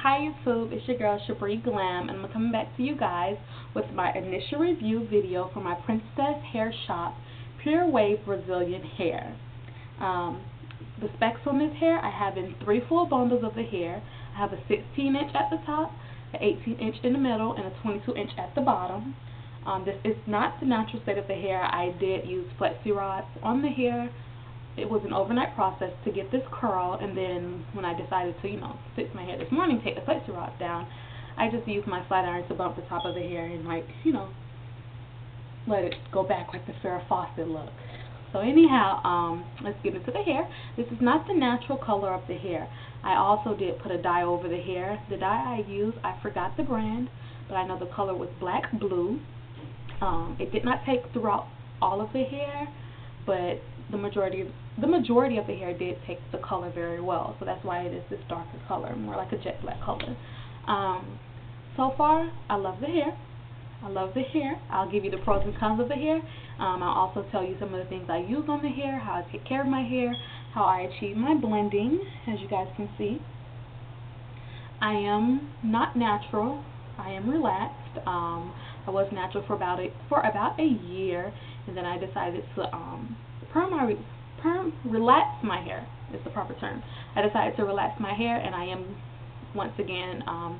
Hi YouTube, it's your girl Shabri Glam, and I'm coming back to you guys with my initial review video for my Princess Hair Shop Pure Wave Brazilian hair. The specs on this hair, I have in 3 full bundles of the hair. I have a 16-inch at the top, an 18-inch in the middle, and a 22-inch at the bottom. This is not the natural state of the hair. I did use flexi rods on the hair. It was an overnight process to get this curl, and then when I decided to, fix my hair this morning, take the flexi rods down, I just used my flat iron to bump the top of the hair and let it go back like the Farrah Fawcett look. So anyhow, let's get into the hair. This is not the natural color of the hair. I also did put a dye over the hair. The dye I used, I forgot the brand, but I know the color was black blue. It did not take throughout all of the hair, but the majority of the hair did take the color very well, so that's why it is this darker color, more like a jet black color. So far, I love the hair. I'll give you the pros and cons of the hair. I'll also tell you some of the things I use on the hair, how I take care of my hair, how I achieve my blending. As you guys can see, I am not natural. I am relaxed. I was natural for about a year, and then I decided to relax my hair is the proper term. I decided to relax my hair, and I am once again I'm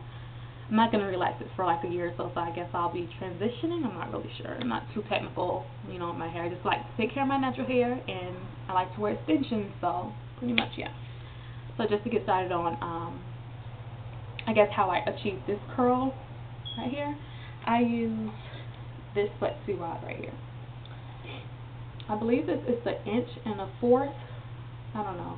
not going to relax it for like a year or so, I guess I'll be transitioning. I'm not really sure. I'm not too technical, with my hair. I just like to take care of my natural hair, and I like to wear extensions, so pretty much, yeah. So just to get started on, I guess how I achieved this curl right here, I use this flexi rod right here. I believe this is the 1 1/4. I don't know.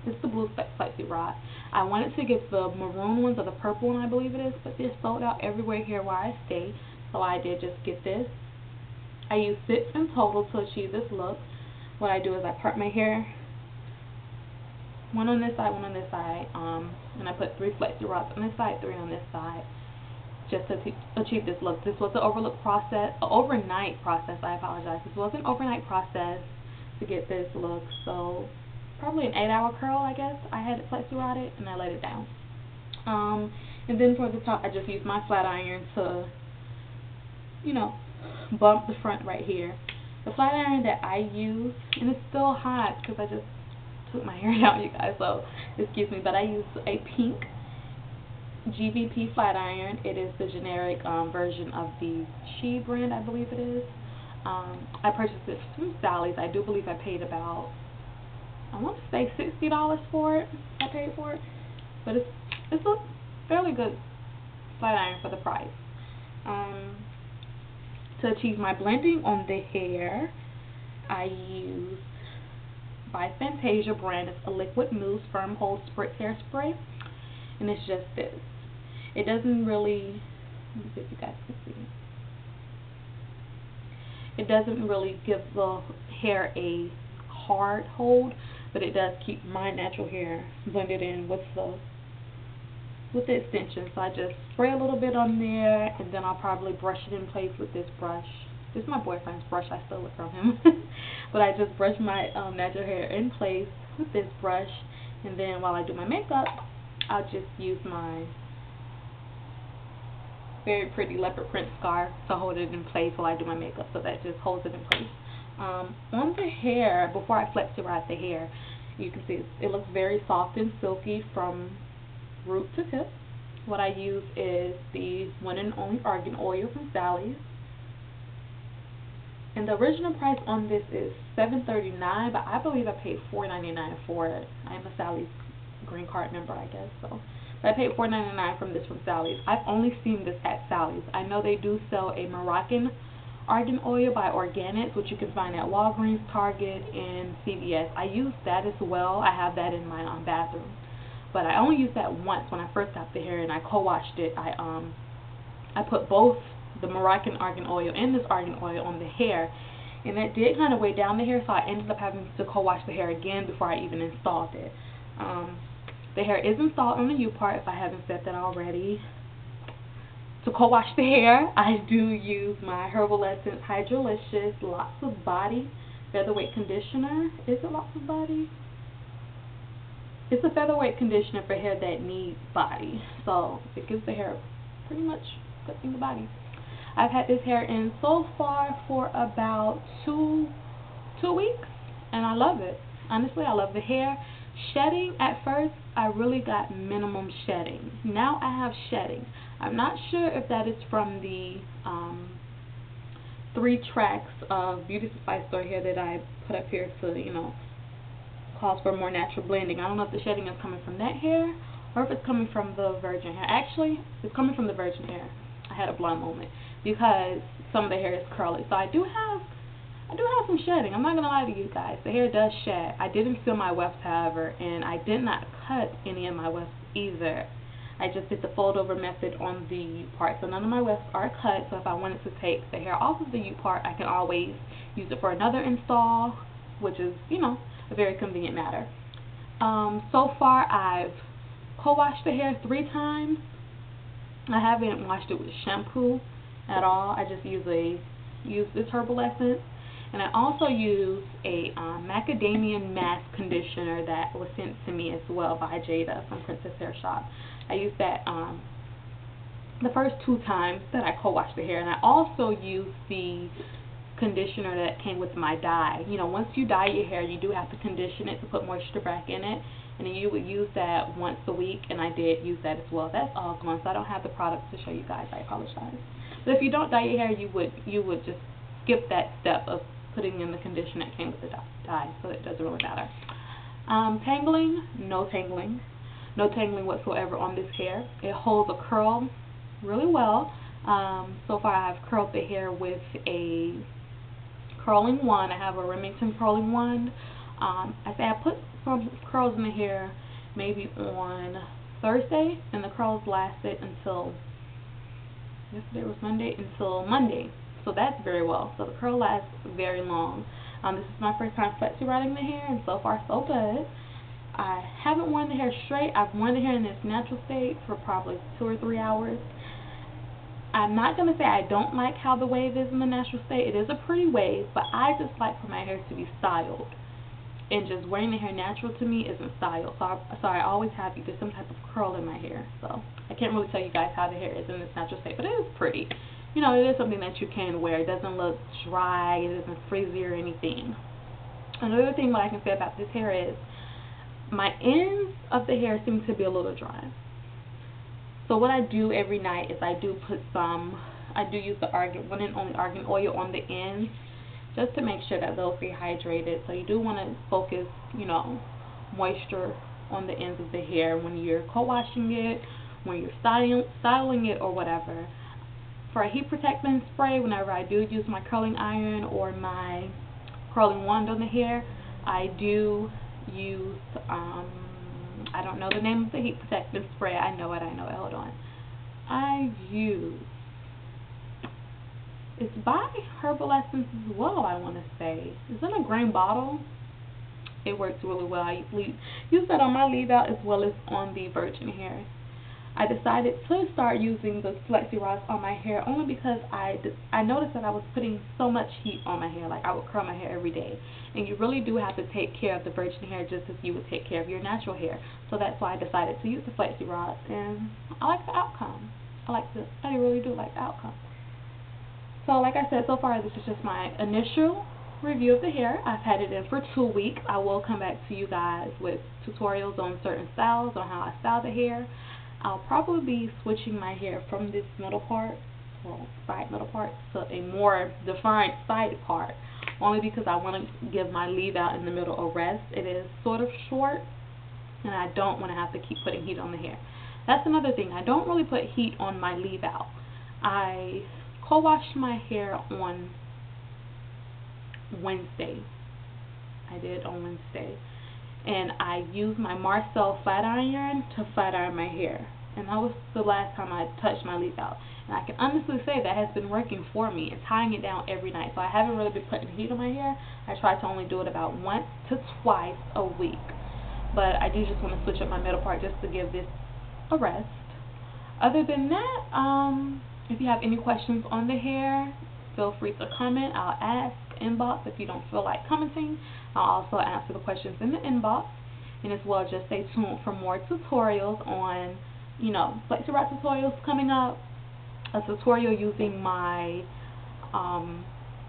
It's the blue flexi rod. I wanted to get the maroon ones or the purple one, I believe it is, but they're sold out everywhere here where I stay, so I did just get this. I use 6 in total to achieve this look. What I do is I part my hair, 1 on this side, 1 on this side, and I put 3 flexi rods on this side, 3 on this side, just to achieve this look. This was an overnight process. I apologize. This was an overnight process to get this look. So probably an 8-hour curl, I guess. I had it flexi rodded and I let it down. And then for the top, I just used my flat iron to, bump the front right here. The flat iron that I use, and it's still hot because I just took my hair down, you guys. So excuse me, but I use a pink GVP flat iron. It is the generic version of the She brand, I believe it is. I purchased this from Sally's. I do believe I paid about, I want to say $60 for it. I paid for it, but it's a fairly good flat iron for the price. To achieve my blending on the hair, I use by Fantasia brand. It's a liquid mousse firm hold spritz hairspray, and it's just this. It doesn't really, let me see if you guys can see. It doesn't really give the hair a hard hold, but it does keep my natural hair blended in with the extension. So I just spray a little bit on there, and then I'll probably brush it in place with this brush. This is my boyfriend's brush. I stole it from him. But I just brush my natural hair in place with this brush, and then while I do my makeup, I'll just use my very pretty leopard print scarf to hold it in place while I do my makeup, so that just holds it in place. On the hair, before I flexi rod the hair, you can see it looks very soft and silky from root to tip. What I use is the one and only argan oil from Sally's, and the original price on this is $7.39, but I believe I paid $4.99 for it. I am a Sally's green card member, I guess, so I paid $4.99 from Sally's. I've only seen this at Sally's. I know they do sell a Moroccan argan oil by Organics, which you can find at Walgreens, Target, and CVS. I use that as well. I have that in my bathroom, but I only used that once when I first got the hair, and I co-washed it. I put both the Moroccan argan oil and this argan oil on the hair, and that did kind of weigh down the hair, so I ended up having to co-wash the hair again before I even installed it. The hair is installed on the U part, if I haven't said that already. To co-wash the hair, I do use my Herbal Essence Hydrolicious Lots of Body Featherweight Conditioner. Is it Lots of Body? It's a featherweight conditioner for hair that needs body. So it gives the hair pretty much good thing to body. I've had this hair in so far for about two weeks, and I love it. Honestly, I love the hair. Shedding, at first, I really got minimum shedding. Now I have shedding. I'm not sure if that is from the 3 tracks of Beauty Supply Store here that I put up here to, you know, cause for more natural blending. I don't know if the shedding is coming from that hair or if it's coming from the virgin hair. Actually, it's coming from the virgin hair. I had a blonde moment because some of the hair is curly. So I do have some shedding. I'm not going to lie to you guys. The hair does shed. I didn't seal my wefts, however, and I did not cut any of my wefts either. I just did the fold over method on the U part. So none of my wefts are cut. So if I wanted to take the hair off of the U part, I can always use it for another install, which is, you know, a very convenient matter. So far, I've co-washed the hair 3 times. I haven't washed it with shampoo at all. I just usually use this herbal essence. And I also use a macadamia mask conditioner that was sent to me as well by Jada from Princess Hair Shop. I used that the first 2 times that I co-washed the hair. And I also used the conditioner that came with my dye. You know, once you dye your hair, you do have to condition it to put moisture back in it. And then you would use that once a week, and I did use that as well. That's all gone, so I don't have the products to show you guys. I apologize. But if you don't dye your hair, you would just skip that step of putting in the conditioner that came with the dye, so it doesn't really matter. Tangling, no tangling whatsoever on this hair. It holds a curl really well. So far I've curled the hair with a curling wand. I have a Remington curling wand. I say I put some curls in the hair maybe on Thursday, and the curls lasted until, yesterday was Monday, until Monday. So that's very well. So the curl lasts very long. This is my first time flexi riding the hair, and so far so good. I haven't worn the hair straight. I've worn the hair in its natural state for probably 2 or 3 hours. I'm not going to say I don't like how the wave is in the natural state. It is a pretty wave, but I just like for my hair to be styled. And just wearing the hair natural to me isn't styled. So I always have either some type of curl in my hair. So I can't really tell you guys how the hair is in its natural state, but it is pretty. You know, it is something that you can wear. It doesn't look dry, it isn't frizzy or anything. Another thing what I can say about this hair is my ends of the hair seem to be a little dry. So what I do every night is I do use the one and only argan oil on the ends, just to make sure that those stay hydrated. So you do want to focus, you know, moisture on the ends of the hair when you're co-washing it, when you're styling it or whatever. For a heat protectant spray, whenever I do use my curling iron or my curling wand on the hair, I do use, I don't know the name of the heat protectant spray. I know it, hold on. I use, it's by Herbal Essence as well, I want to say. It's in a green bottle. It works really well. I use that on my leave out as well as on the virgin hair. I decided to start using the flexi rods on my hair only because I noticed that I was putting so much heat on my hair. Like, I would curl my hair every day, and you really do have to take care of the virgin hair just as you would take care of your natural hair. So that's why I decided to use the flexi rods, and I like the outcome. I really do like the outcome. So like I said, so far this is just my initial review of the hair. I've had it in for 2 weeks. I will come back to you guys with tutorials on certain styles, on how I style the hair. I'll probably be switching my hair from this middle part, well, side middle part, to a more defined side part, only because I want to give my leave out in the middle a rest. It is sort of short, and I don't want to have to keep putting heat on the hair. That's another thing. I don't really put heat on my leave out. I co-washed my hair on Wednesday. I did on Wednesday. And I used my Marcel flat iron to flat iron my hair. And that was the last time I touched my leave out. And I can honestly say that has been working for me and tying it down every night. So I haven't really been putting heat on my hair. I try to only do it about 1 to 2 a week. But I do just want to switch up my middle part just to give this a rest. Other than that, if you have any questions on the hair, feel free to comment. I'll ask inbox if you don't feel like commenting. I'll also answer the questions in the inbox. And as well, just stay tuned for more tutorials on, you know, flexi wrap tutorials coming up. A tutorial using my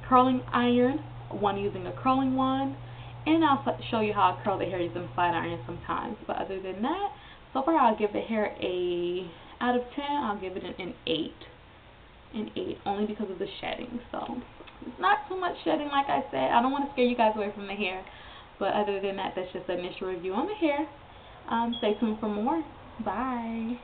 curling iron, one using a curling one, and I'll show you how I curl the hair using flat iron sometimes. But other than that, so far I'll give the hair a, out of 10, I'll give it an 8. An 8, only because of the shedding. So it's not too much shedding, like I said. I don't want to scare you guys away from the hair. But other than that, that's just an initial review on the hair. Stay tuned for more. Bye.